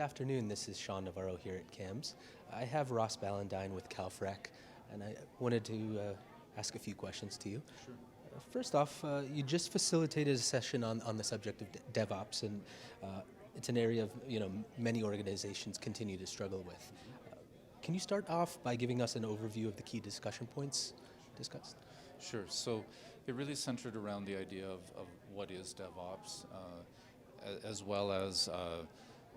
afternoon. This is Sean Navarro here at CAMSS. I have Ross Ballendine with Calfrac, and I wanted to ask a few questions to you. Sure. First off, you just facilitated a session on the subject of DevOps, and it's an area of many organizations continue to struggle with. Can you start off by giving us an overview of the key discussion points discussed? Sure. So it really centered around the idea of what is DevOps, as well as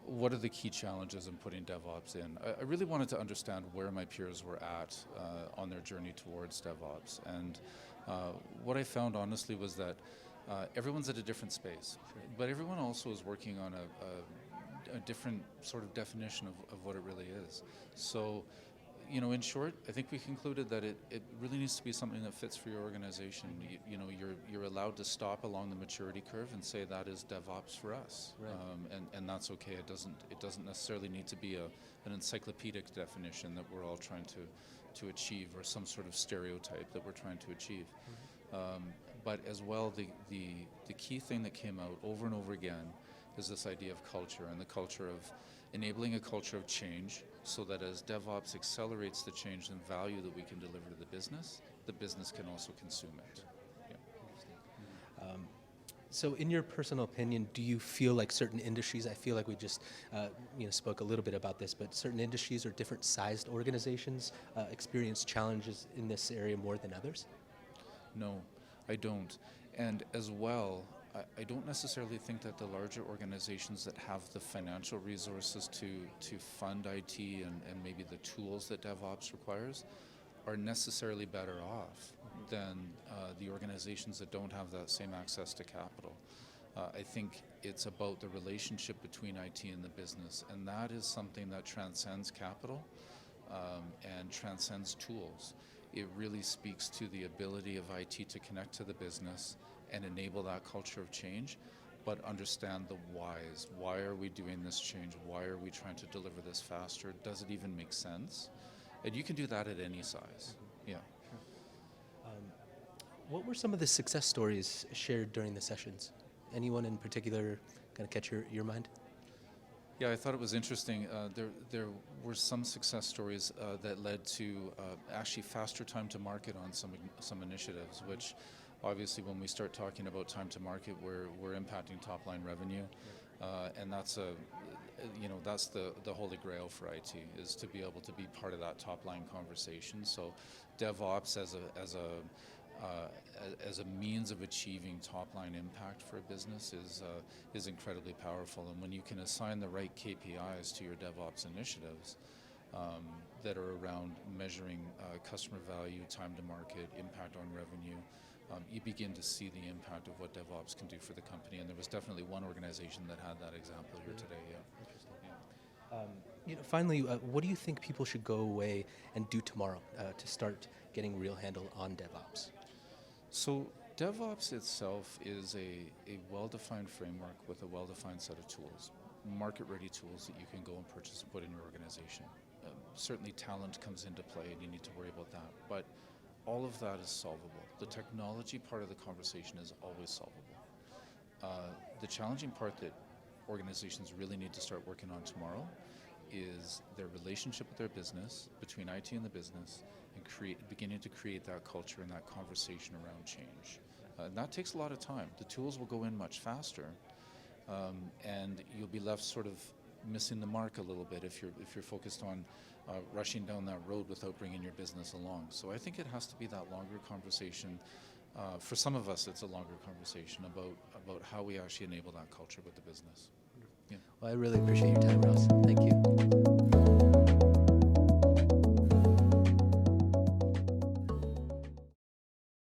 what are the key challenges in putting DevOps in. I really wanted to understand where my peers were at on their journey towards DevOps. And what I found honestly was that everyone's at a different space, but everyone also is working on a different sort of definition of what it really is. So, in short, I think we concluded that it really needs to be something that fits for your organization. You're allowed to stop along the maturity curve and say that is DevOps for us, right. And that's okay. It doesn't necessarily need to be an encyclopedic definition that we're all trying to achieve, or some sort of stereotype that we're trying to achieve. Mm-hmm. But as well, the key thing that came out over and over again is this idea of culture, and the culture of enabling a culture of change, so that as DevOps accelerates the change and value that we can deliver to the business can also consume it. Yeah. So in your personal opinion, do you feel like certain industries, I feel like we just spoke a little bit about this, but certain industries or different sized organizations experience challenges in this area more than others? No, I don't. And as well, I don't necessarily think that the larger organizations that have the financial resources to fund IT and maybe the tools that DevOps requires are necessarily better off than the organizations that don't have that same access to capital. I think it's about the relationship between IT and the business, and that is something that transcends capital and transcends tools. It really speaks to the ability of IT to connect to the business and enable that culture of change, but understand the whys. Why are we doing this change? Why are we trying to deliver this faster? Does it even make sense? And you can do that at any size. Yeah. What were some of the success stories shared during the sessions? Anyone in particular kind of catch your mind? Yeah, I thought it was interesting. There were some success stories that led to actually faster time to market on some initiatives, which obviously when we start talking about time to market, we're impacting top line revenue, and that's the holy grail for IT, is to be able to be part of that top line conversation. So DevOps as a means of achieving top-line impact for a business is incredibly powerful. And when you can assign the right KPIs to your DevOps initiatives that are around measuring customer value, time to market, impact on revenue, you begin to see the impact of what DevOps can do for the company. And there was definitely one organization that had that example here today. Yeah. Finally, what do you think people should go away and do tomorrow to start getting real handle on DevOps? So DevOps itself is a well-defined framework with a well-defined set of tools, market-ready tools that you can go and purchase and put in your organization. Certainly talent comes into play and you need to worry about that, but all of that is solvable. The technology part of the conversation is always solvable. The challenging part that organizations really need to start working on tomorrow is their relationship with their business, between IT and the business, and beginning to create that culture and that conversation around change. And that takes a lot of time. The tools will go in much faster, and you'll be left sort of missing the mark a little bit if you're focused on rushing down that road without bringing your business along. So I think it has to be that longer conversation. For some of us, it's a longer conversation about how we actually enable that culture with the business. Yeah. Well, I really appreciate your time, Ross.